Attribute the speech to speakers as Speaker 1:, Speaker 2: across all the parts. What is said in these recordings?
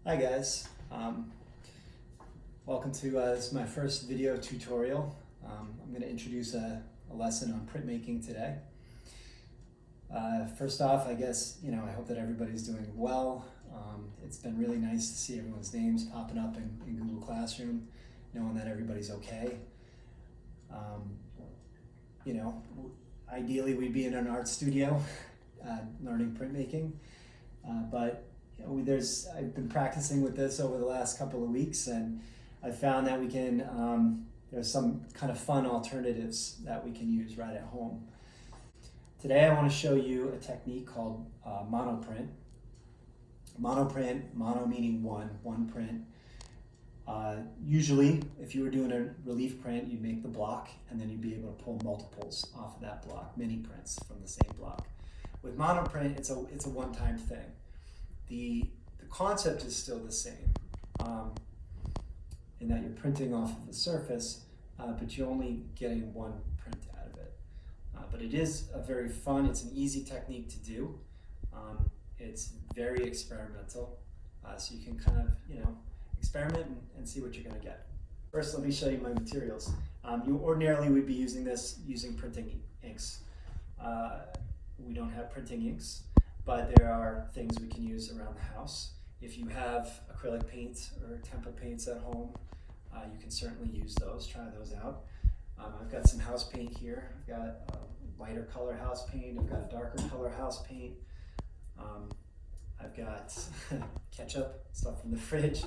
Speaker 1: Hi guys, welcome to this is my first video tutorial. I'm going to introduce a lesson on printmaking today. First off, I guess, I hope that everybody's doing well. It's been really nice to see everyone's names popping up in Google Classroom, knowing that everybody's okay. Ideally we'd be in an art studio learning printmaking, but I've been practicing with this over the last couple of weeks, and I found that we can, there's some kind of fun alternatives that we can use right at home. Today I want to show you a technique called monoprint. Mono meaning one print. Usually, if you were doing a relief print, you'd make the block, and then you'd be able to pull multiples off of that block, mini prints from the same block. With monoprint, it's a one-time thing. The concept is still the same, in that you're printing off of the surface, but you're only getting one print out of it. But it is a very fun, it's an easy technique to do. It's very experimental, so you can kind of, experiment and see what you're going to get. First, let me show you my materials. You ordinarily would be using this using printing inks. We don't have printing inks, but there are things we can use around the house. If you have acrylic paint or tempera paints at home, you can certainly use those. Try those out. I've got some house paint here. I've got a lighter color house paint. I've got a darker color house paint. I've got ketchup, stuff from the fridge.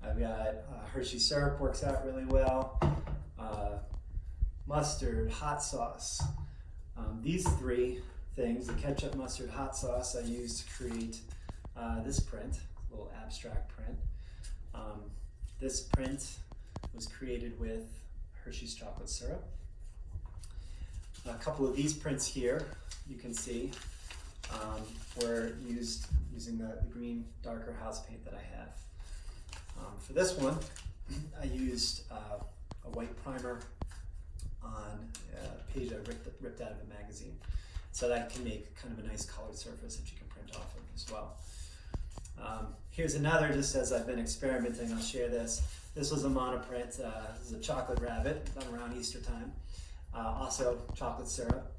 Speaker 1: I've got Hershey syrup, works out really well. Mustard, hot sauce. These three things, the ketchup, mustard, hot sauce, I used to create this print, a little abstract print. This print was created with Hershey's chocolate syrup. A couple of these prints here, you can see, were used using the green darker house paint that I have. For this one, I used a white primer on a page I ripped out of a magazine, so that I can make kind of a nice colored surface that you can print off of as well. Here's another, just as I've been experimenting, I'll share this. This was a monoprint. This is a chocolate rabbit done around Easter time. Also chocolate syrup,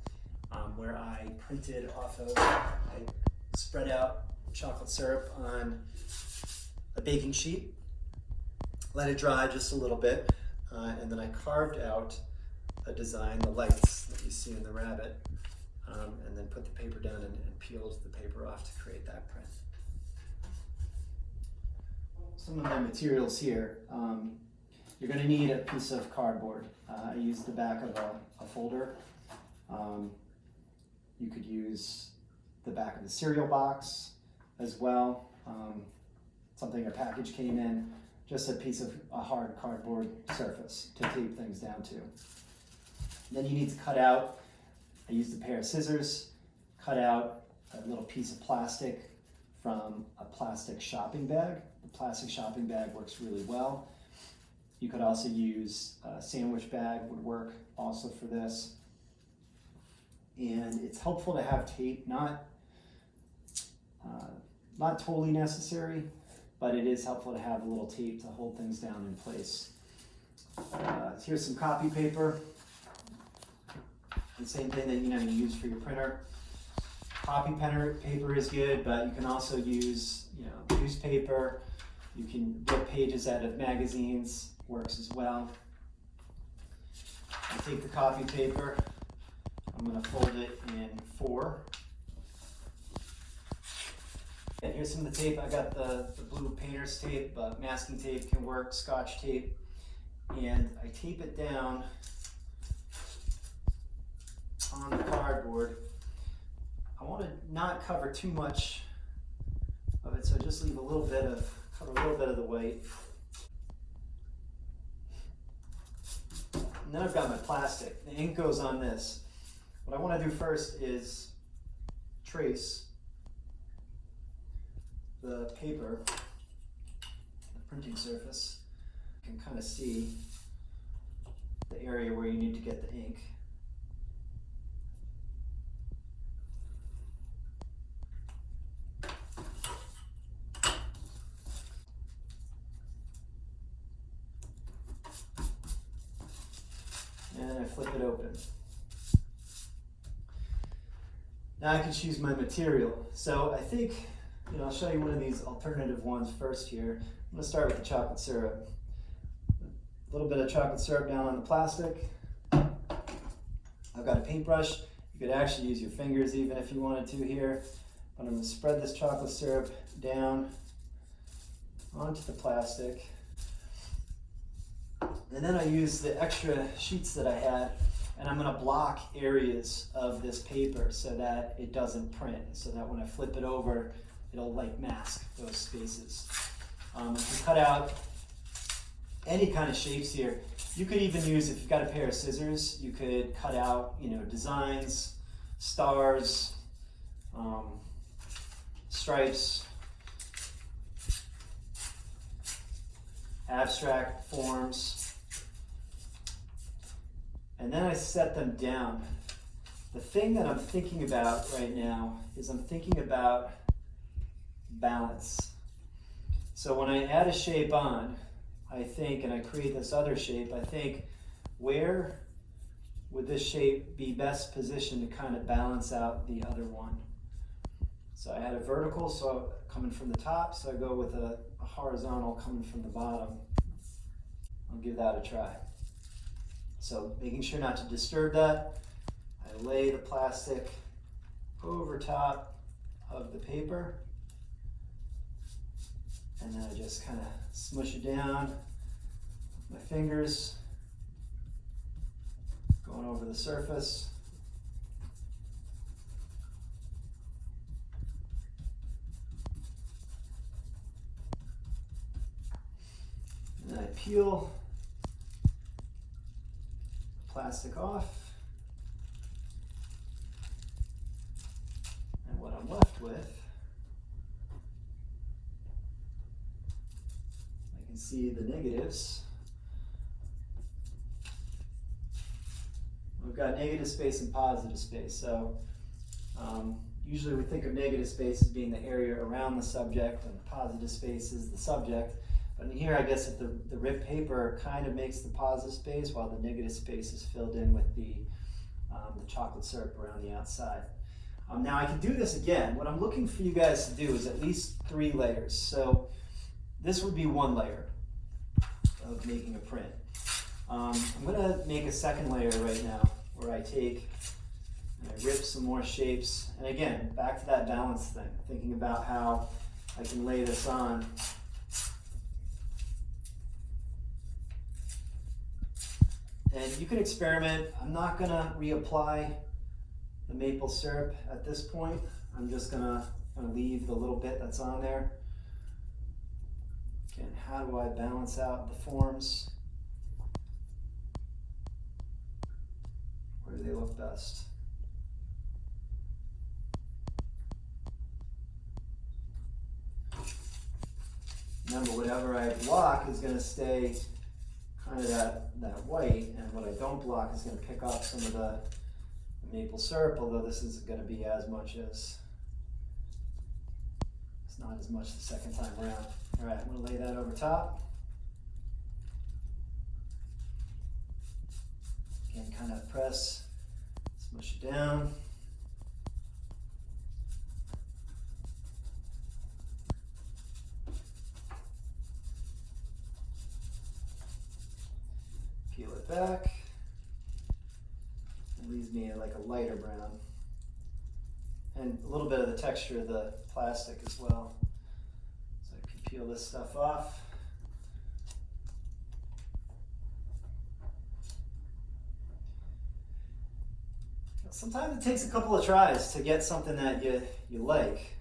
Speaker 1: where I printed off of, I spread out chocolate syrup on a baking sheet, let it dry just a little bit, and then I carved out a design, the lights that you see in the rabbit, and then put the paper down and peeled the paper off to create that print. Some of my materials here, you're going to need a piece of cardboard. I used the back of a folder. You could use the back of the cereal box as well. Something a package came in, just a piece of a hard cardboard surface to tape things down to. Then you need to cut out, I used a pair of scissors, cut out a little piece of plastic from a plastic shopping bag. The plastic shopping bag works really well. You could also use a sandwich bag, would work also for this. And it's helpful to have tape, not totally necessary, but it is helpful to have a little tape to hold things down in place. Here's some copy paper. The same thing that you use for your printer. Copy paper is good, but you can also use newspaper. You can rip pages out of magazines, works as well. I take the copy paper, I'm going to fold it in 4. And here's some of the tape. I got the blue painter's tape, masking tape can work, Scotch tape, and I tape it down on the cardboard. I want to not cover too much of it, so just leave cover a little bit of the white. And then I've got my plastic. The ink goes on this. What I want to do first is trace the paper, the printing surface. You can kind of see the area where you need to get the ink. and I flip it open. Now I can choose my material. So I think, I'll show you one of these alternative ones first here. I'm gonna start with the chocolate syrup. A little bit of chocolate syrup down on the plastic. I've got a paintbrush. You could actually use your fingers even if you wanted to here. But I'm gonna spread this chocolate syrup down onto the plastic. And then I use the extra sheets that I had, and I'm gonna block areas of this paper so that it doesn't print, so that when I flip it over, it'll like mask those spaces. You can cut out any kind of shapes here. You could even use, if you've got a pair of scissors, you could cut out, designs, stars, stripes, abstract forms. And then I set them down. The thing that I'm thinking about right now is I'm thinking about balance. So when I add a shape on, I think, and I create this other shape, I think, where would this shape be best positioned to kind of balance out the other one? So I had a vertical, so coming from the top, so I go with a horizontal coming from the bottom. I'll give that a try. So making sure not to disturb that, I lay the plastic over top of the paper, and then I just kind of smush it down with my fingers, going over the surface. And then I peel the plastic off. And what I'm left with, I can see the negatives. We've got negative space and positive space. So usually we think of negative space as being the area around the subject, and positive space is the subject. But in here, I guess if the ripped paper kind of makes the positive space, while the negative space is filled in with the chocolate syrup around the outside. Now I can do this again. What I'm looking for you guys to do is at least 3 layers. So this would be 1 layer of making a print. I'm going to make a 2nd layer right now, where I take and I rip some more shapes. And again, back to that balance thing, thinking about how I can lay this on. And you can experiment. I'm not going to reapply the maple syrup at this point. I'm just going to leave the little bit that's on there. Again, how do I balance out the forms? Where do they look best? Remember, whatever I block is going to stay kind of that white, and what I don't block is going to pick up some of the maple syrup, although this isn't going to be as much as, it's not as much the 2nd time around. All right, I'm going to lay that over top. Again, kind of press, smush it down. Peel it back. It leaves me like a lighter brown. And a little bit of the texture of the plastic as well. So I can peel this stuff off. Sometimes it takes a couple of tries to get something that you like.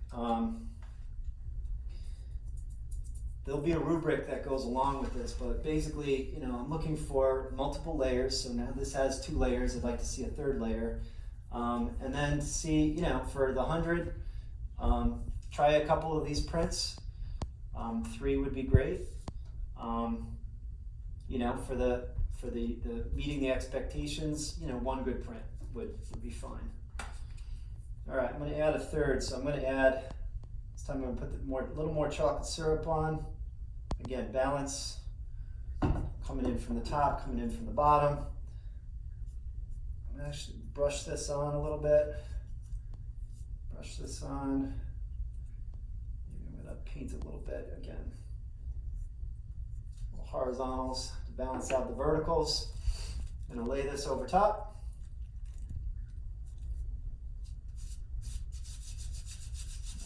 Speaker 1: There'll be a rubric that goes along with this, but basically, I'm looking for multiple layers. So now this has 2 layers. I'd like to see a 3rd layer. And then see, for the 100, try a couple of these prints. 3 would be great. For the meeting the expectations, 1 good print would be fine. All right, I'm going to add a 3rd. So I'm going to add, this time I'm going to put a little more chocolate syrup on. Again, balance, coming in from the top, coming in from the bottom. I'm gonna actually brush this on a little bit. Brush this on. Maybe I'm gonna paint a little bit again. Little horizontals to balance out the verticals. I'm gonna lay this over top.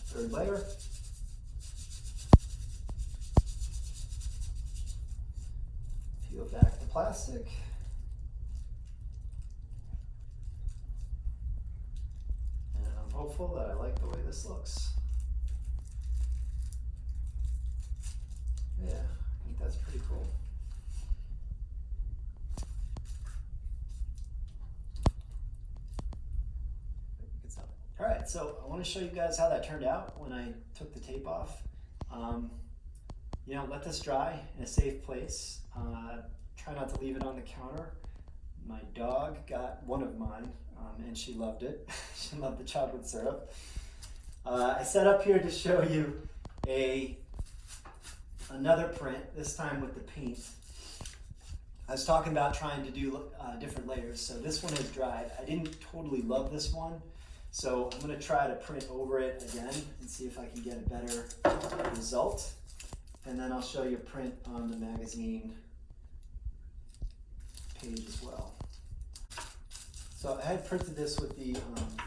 Speaker 1: Third layer. Peel back the plastic. And I'm hopeful that I like the way this looks. Yeah, I think that's pretty cool. All right, so I want to show you guys how that turned out when I took the tape off. You know, let this dry in a safe place. Try not to leave it on the counter. My dog got one of mine, and she loved it. She loved the chocolate syrup. I set up here to show you another print, this time with the paint. I was talking about trying to do different layers, so this one is dried. I didn't totally love this one, so I'm going to try to print over it again and see if I can get a better result. And then I'll show you a print on the magazine page as well. So I had printed this with the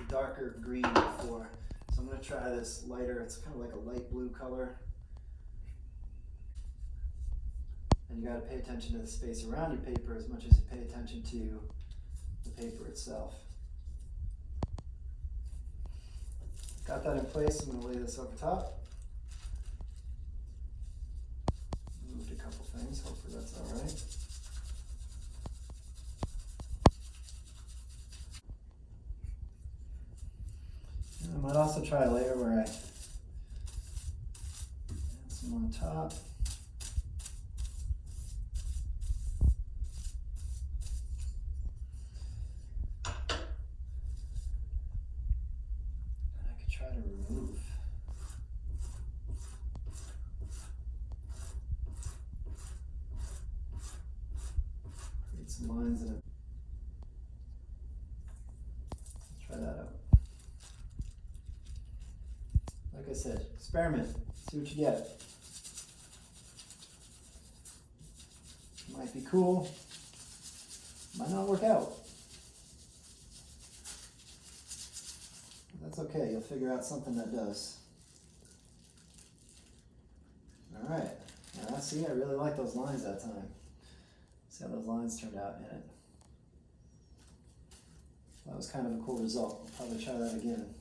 Speaker 1: darker green before, so I'm going to try this lighter. It's kind of like a light blue color. And you got to pay attention to the space around your paper as much as you pay attention to the paper itself. Got that in place. I'm going to lay this over top. Moved a couple things. Hopefully that's all right. And I might also try a layer where I add some on top. Try to remove. Create some lines in it. Let's try that out. Like I said, experiment, see what you get. Might be cool, might not work out. That's okay, you'll figure out something that does. All right, now see, I really like those lines that time. See how those lines turned out in it. That was kind of a cool result. I'll probably try that again.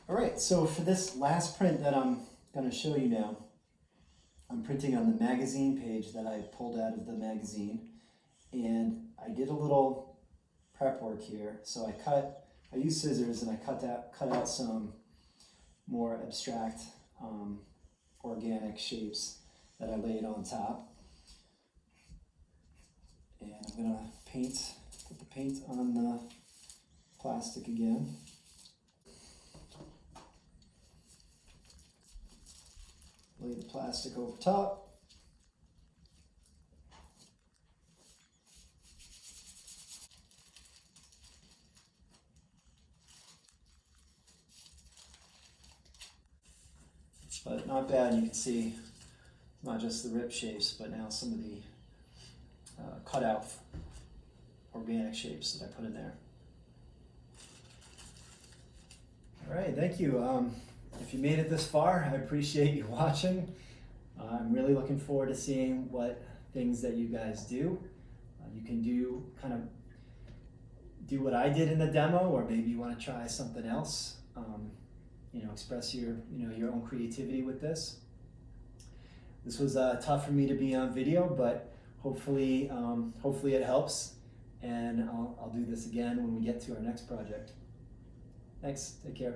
Speaker 1: All right, so for this last print that I'm going to show you now, I'm printing on the magazine page that I pulled out of the magazine, and I did a little prep work here. So I used scissors and I cut out some more abstract organic shapes that I laid on top. And I'm gonna put the paint on the plastic again. Lay the plastic over top. But not bad, you can see not just the rip shapes, but now some of the cut out organic shapes that I put in there. All right, thank you. If you made it this far, I appreciate you watching. I'm really looking forward to seeing what things that you guys do. You can do what I did in the demo, or maybe you want to try something else. You know, express your own creativity with this. This was tough for me to be on video, but hopefully it helps, and I'll do this again when we get to our next project. Thanks, take care.